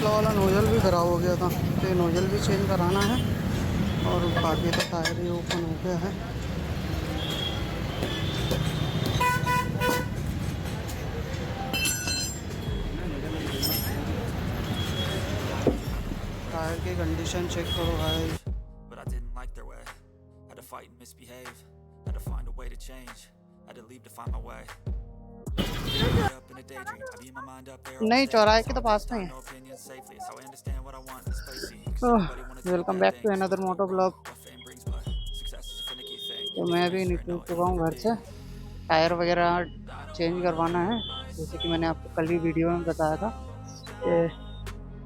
पिछला वाला नोजल भी ख़राब हो गया था, तो नोजल भी चेंज कराना है। और बाकी तो टायर ही ओपन हो गया है। टायर की कंडीशन चेक करो भाई। But I didn't like their way. Had to fight and misbehave. Had to find a way to change. Had to leave to find my way. Up in a daydream. I beat my mind up there. नहीं, चौराहे के तो पास में ही No opinions safely. It's how I understand what I want. This place see. है। Welcome back to another moto blog. Success is a finicky thing. तो मैं भी निकल चुका हूँ घर से। टायर वगैरह चेंज करवाना है, जैसे कि मैंने आपको कल ही वीडियो में बताया था कि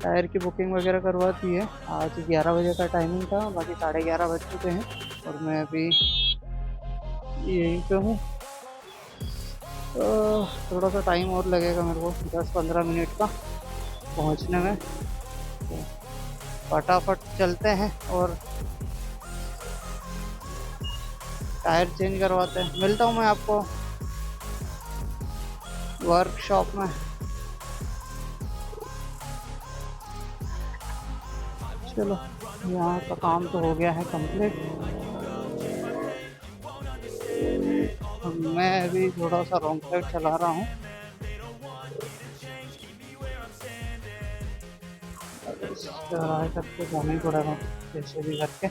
टायर की बुकिंग वगैरह करवा दी है। आज 11 बजे का टाइमिंग था, बाकी 11:30 बज चुके हैं और मैं अभी यहीं पे हूँ। तो थोड़ा सा टाइम और लगेगा मेरे को, 10-15 मिनट का पहुँचने में। तो फटाफट चलते हैं और टायर चेंज करवाते हैं। मिलता हूँ मैं आपको वर्कशॉप में। चलो, यहाँ का काम तो हो गया है कंप्लीट। मैं अभी थोड़ा सा रॉन्ग साइड चला रहा हूँ। चौराहे तक तो जाना ही पड़ेगा जैसे भी करके।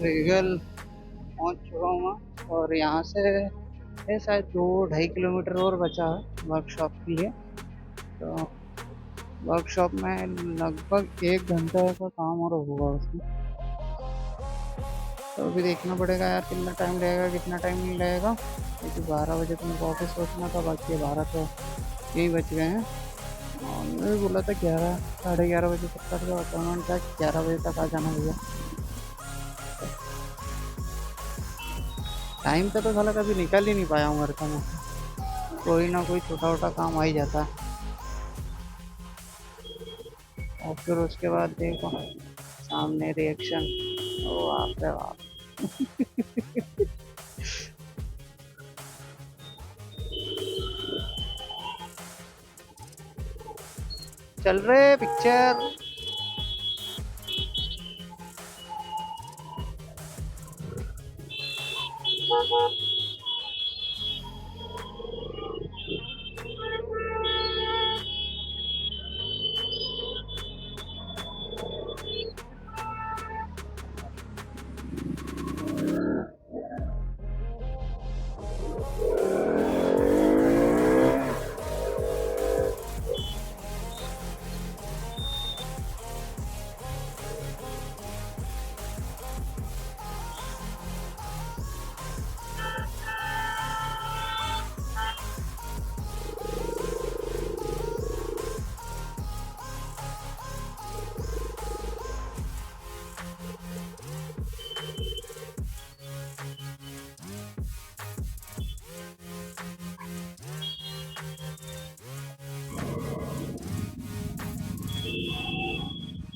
रीगल पहुंच चुका हूँ मैं और यहाँ से है शायद 2-2.5 किलोमीटर और बचा है वर्कशॉप के लिए। तो वर्कशॉप में लगभग 1 घंटे का काम और होगा उसमें। तो अभी देखना पड़ेगा यार कितना टाइम लगेगा कितना टाइम नहीं लगेगा, क्योंकि 12 बजे तो मेरे को ऑफिस पहुँचना था, बाकी 12 तो यही बच गए हैं। और मैंने भी बोला था 11-11:30 बजे तक कर दो, तो उन्होंने कहा 11 बजे तक आ जाना भैया। टाइम पे तो साला कभी निकल ही नहीं पाया हूँ घर का मैं, कोई ना कोई छोटा छोटा काम आ ही जाता है। और फिर उसके बाद देखो सामने रिएक्शन, ओ आप रे बाप। चल रहे पिक्चर।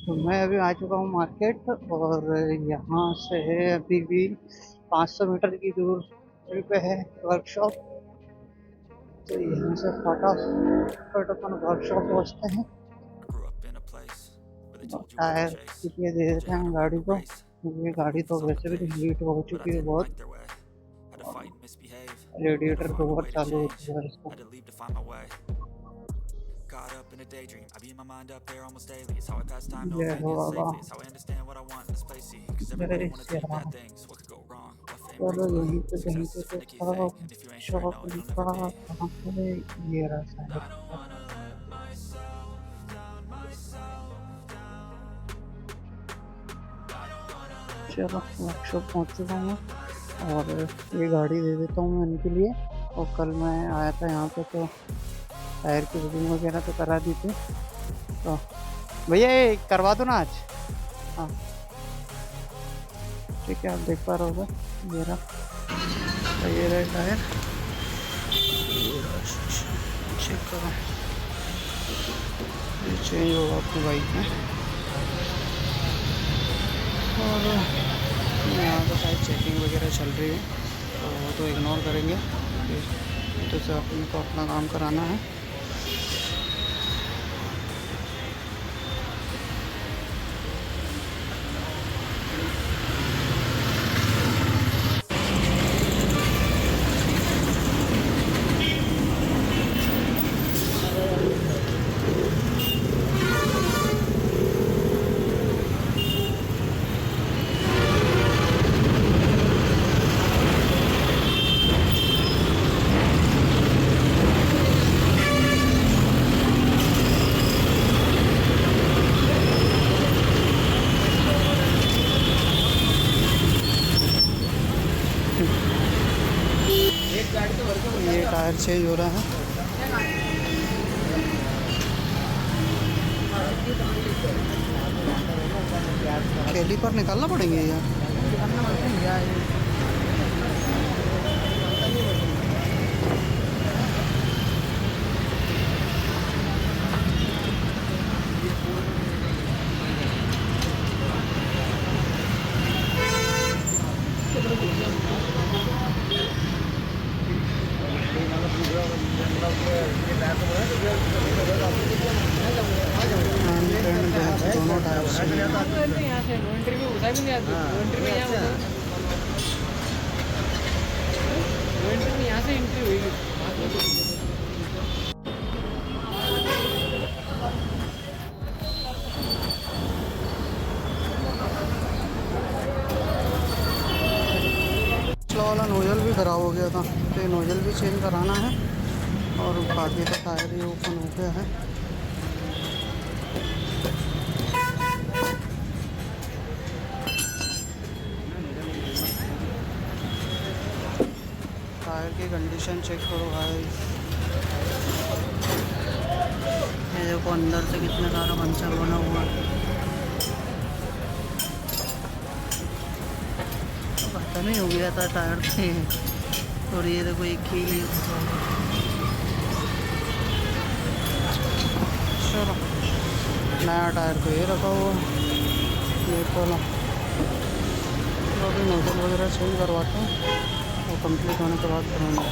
तो मैं अभी आ चुका हूँ मार्केट और यहाँ से है अभी भी 500 मीटर की दूर पे है वर्कशॉप। तो यहाँ से फटाफट अपन वर्कशॉप पहुँचते हैं I grew up in a place where they और told you what to tyre chase. के लिए दे देते Jam हैं it up गाड़ी like a को, race. क्योंकि गाड़ी Life तो was on a वैसे भी page, हीट हो but I चुकी है didn't बहुत। like their way. Had to fight and misbehave. Had to radiator तो find a बहुत way to चालू हो change. चुका है इसका। Had to leave to find my way. Caught up in a daydream. I beat my mind up there almost daily. It's how I pass time, no ये हो opinions Baba, safely. It's how I understand what I want in this place. See, cause मेरे everybody wanna इससे tell you हाँ। bad things. What could go wrong? What fame चलो brings, यहीं but पे कहीं success पे is a तो finicky था thing. And if you ain't sure, no, shop it'll लिखा, never be. कहाँ पे ये रहा शायद। चलो वर्कशॉप पहुँच चुका हूँ और ये गाड़ी दे देता हूँ मैं इनके लिए। और कल मैं आया था यहाँ पे तो टायर की बुकिंग वगैरह तो करा दी थी। तो भैया ये करवा दो ना आज। हाँ ठीक है, आप देख पा रहे होगा ये रहा, तो ये रहा टायर, चेक करो, ये चेंज होगा आपकी बाइक में। और यहाँ तो शायद चेकिंग वगैरह चल रही है तो वो तो इग्नोर करेंगे, तो से अपन को अपना काम कराना है। ये टायर चेंज हो रहा है। कैली पर निकालना पड़ेंगे यार। दोनों टायर पिछला वाला नोजल भी ख़राब हो गया था तो ये नोजल भी चेंज कराना है और बाकी का टायर ये ओपन हो गया है। टायर की कंडीशन चेक करो भाई, ये देखो अंदर से कितना सारा पंचर बना हुआ है। पता नहीं हो गया था टायर पे, और ये देखो एक ही चलो नया टायर तो ये रखा हुआ ये। चलो अभी नोजल वगैरह चेंज करवाते हैं और कंप्लीट होने के बाद करेंगे।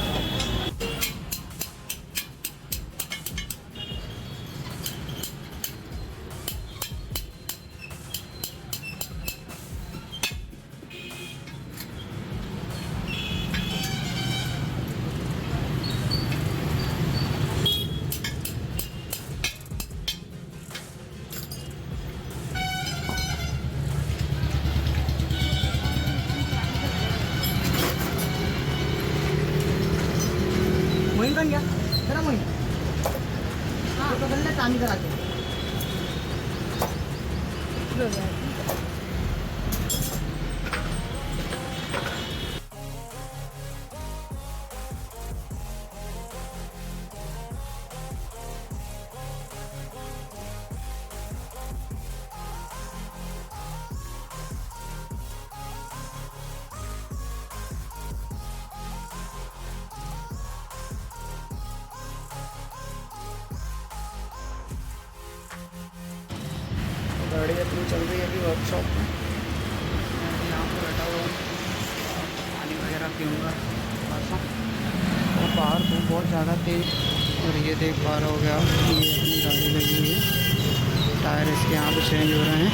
मोइन बन गया तेरा मोइन, हाँ तो बल्ले पानी करा के गाड़ी अपनी चल रही है अभी वर्कशॉप में। मैं अभी यहाँ पर बैठा हुआ हूँ, पानी वगैरह पीऊँगा थोड़ा सा। और बाहर धूप बहुत ज़्यादा तेज। और ये देख पा रहे हो गया, ये अपनी गाड़ी लगी हुई है, टायर इसके यहाँ पे चेंज हो रहे हैं।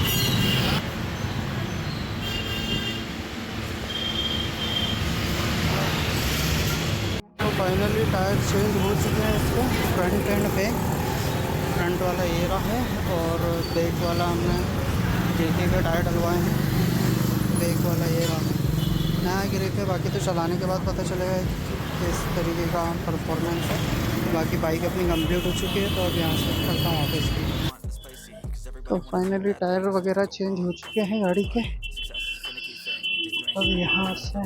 तो फाइनली टायर चेंज हो चुके हैं इसके फ्रंट एंड पे। फ्रंट वाला ये रहा है और बैक वाला हमने जेके के टायर डलवाए हैं। बैक वाला ये रहा नया ग्रिप है। बाकी तो चलाने के बाद पता चलेगा कि किस तरीके का परफॉर्मेंस है। बाकी बाइक अपनी कंप्लीट हो चुकी है, तो अब यहाँ से चलता हूँ ऑफिस की। तो फाइनली टायर वगैरह चेंज हो चुके हैं गाड़ी के। अब यहाँ से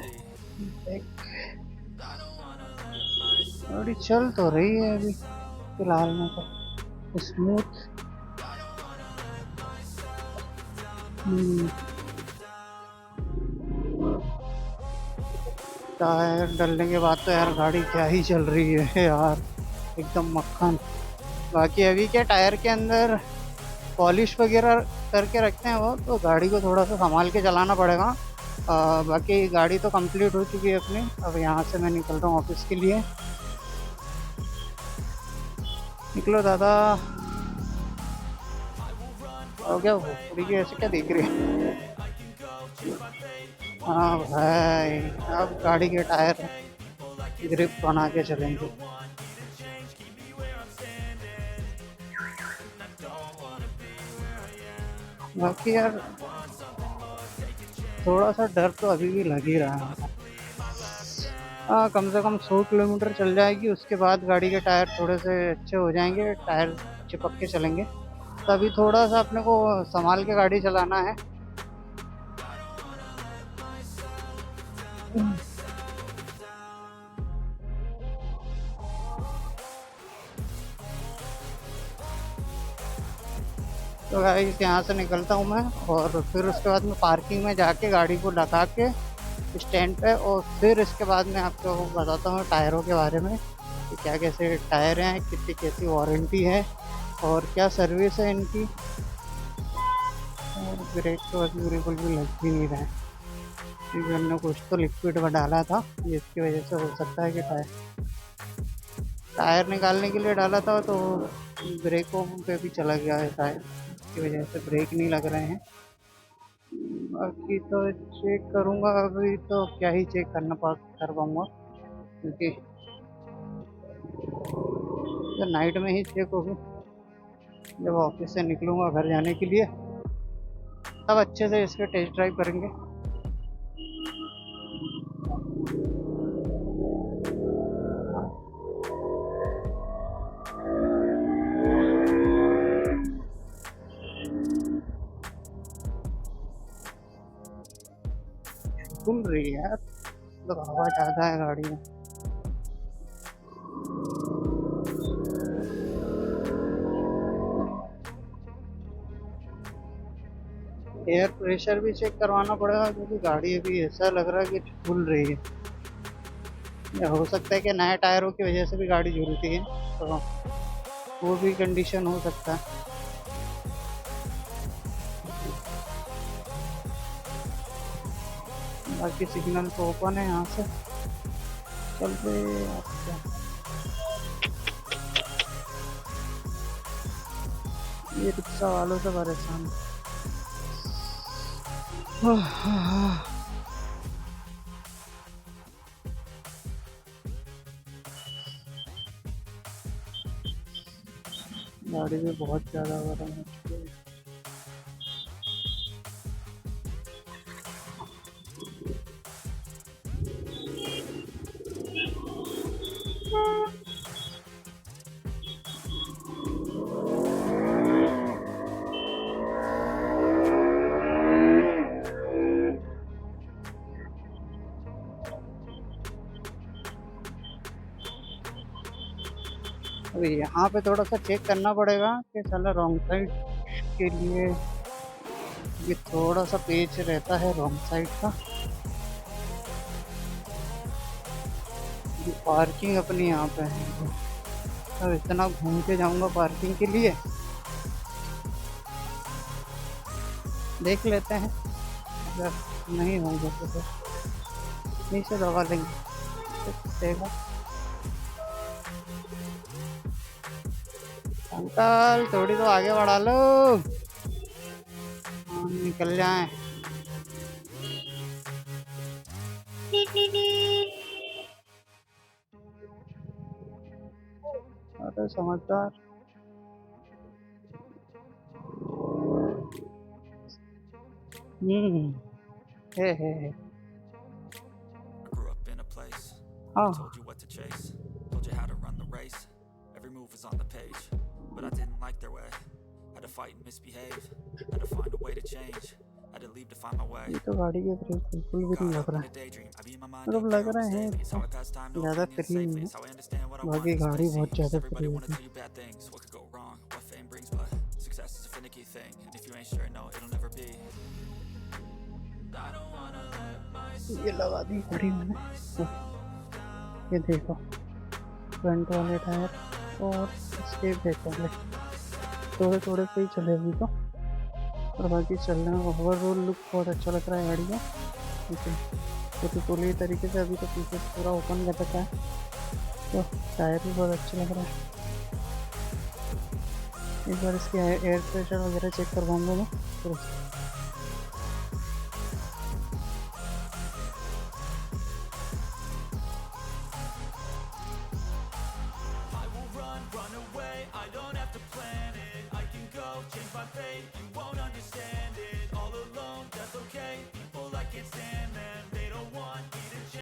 गाड़ी चल तो रही है अभी फिलहाल में तो स्मूथ। टायर डलने के बाद तो यार गाड़ी क्या ही चल रही है यार, एकदम मक्खन। बाकी अभी क्या टायर के अंदर पॉलिश वगैरह करके रखते हैं वो, तो गाड़ी को थोड़ा सा संभाल के चलाना पड़ेगा। बाकी गाड़ी तो कंप्लीट हो चुकी है अपनी। अब यहाँ से मैं निकल रहा हूँ ऑफिस के लिए। निकलो दादा। हो गया वो पूरी की ऐसे क्या देख रही है। हाँ भाई, अब गाड़ी के टायर ग्रिप बना के चलेंगे। बाकी यार थोड़ा सा डर तो अभी भी लग ही रहा है। हाँ, कम से कम 100 किलोमीटर चल जाएगी, उसके बाद गाड़ी के टायर थोड़े से अच्छे हो जाएंगे, टायर चिपक के चलेंगे। तभी थोड़ा सा अपने को संभाल के गाड़ी चलाना है। तो गाइस यहाँ से निकलता हूँ मैं, और फिर उसके बाद में पार्किंग में जाके गाड़ी को लगा के स्टैंड पे, और फिर इसके बाद में आपको बताता हूँ टायरों के बारे में कि क्या कैसे टायर हैं, कितनी कैसी वारंटी है और क्या सर्विस है इनकी। और ब्रेक तो अभी बिल्कुल भी लग भी नहीं रहा है, क्योंकि हमने कुछ तो लिक्विड में डाला था, जिसकी वजह से हो सकता है कि टायर निकालने के लिए डाला था तो ब्रेकों पे भी चला गया है टायर, इसकी वजह से ब्रेक नहीं लग रहे हैं। बाकी तो चेक करूँगा, अभी तो क्या ही चेक कर पाऊँगा, क्योंकि तो नाइट में ही चेक होगी। जब ऑफिस से निकलूँगा घर जाने के लिए, तब अच्छे से इसके टेस्ट ड्राइव करेंगे। घूम रही है यार, तो हवा ज़्यादा है गाड़ी में। एयर प्रेशर भी चेक करवाना पड़ेगा, क्योंकि गाड़ी अभी ऐसा लग रहा है कि झूल रही है। या हो सकता है कि नए टायरों की वजह से भी गाड़ी झूलती है, तो वो भी कंडीशन हो सकता है। बाकी सिग्नल तो ओपन है, यहाँ से चलते। ये रिक्शा वालों से परेशान। गाड़ी भी बहुत ज़्यादा गर्म है। अभी यहाँ पे थोड़ा सा चेक करना पड़ेगा कि साला रॉन्ग साइड के लिए ये थोड़ा सा पेच रहता है रॉन्ग साइड का। पार्किंग अपनी यहाँ पे है, तो इतना घूम के जाऊँगा पार्किंग के लिए। देख लेते हैं, अगर नहीं होंगे तो फिर नीचे दबा लेंगे। देखो अंकल थोड़ी तो आगे बढ़ा लो, हम निकल जाएं। अरे समझदार। हम्म हे I grew up in a place हाँ that told you what to chase, told you how to run the race. Every move was on the page, but I didn't like their way. Had to fight and misbehave, had to find a way to change, had to leave to find my way. ये तो गाड़ी के break बिल्कुल भी नहीं Caught लग up रहा in a है, daydream, I be in my mind मतलब up लग there on रहे the हैं stage. It's how I pass time, no ज़्यादा opinions क्लीन safely. नहीं It's how I understand what I है, want बाकी this गाड़ी place बहुत seems. ज़्यादा Everybody क्लीन wanna है। tell you bad things, what could go wrong, what fame brings, but success is a finicky thing, and if you ain't sure, no, it'll never be. ये लगा दी गाड़ी मैंने। ये देखो front वाले tyre और इसके बैक वाले थोड़े थोड़े से ही चले अभी तो, और बाकी चलने में ओवरऑल लुक बहुत अच्छा लग रहा है गाड़ी का। ठीक है तो पूरी तरीके से अभी तो पीछे से पूरा ओपन कर रखा है, तो टायर भी बहुत अच्छे लग रहा है। एक बार इसके एयर प्रेशर वगैरह चेक करवाऊंगा मैं, फिर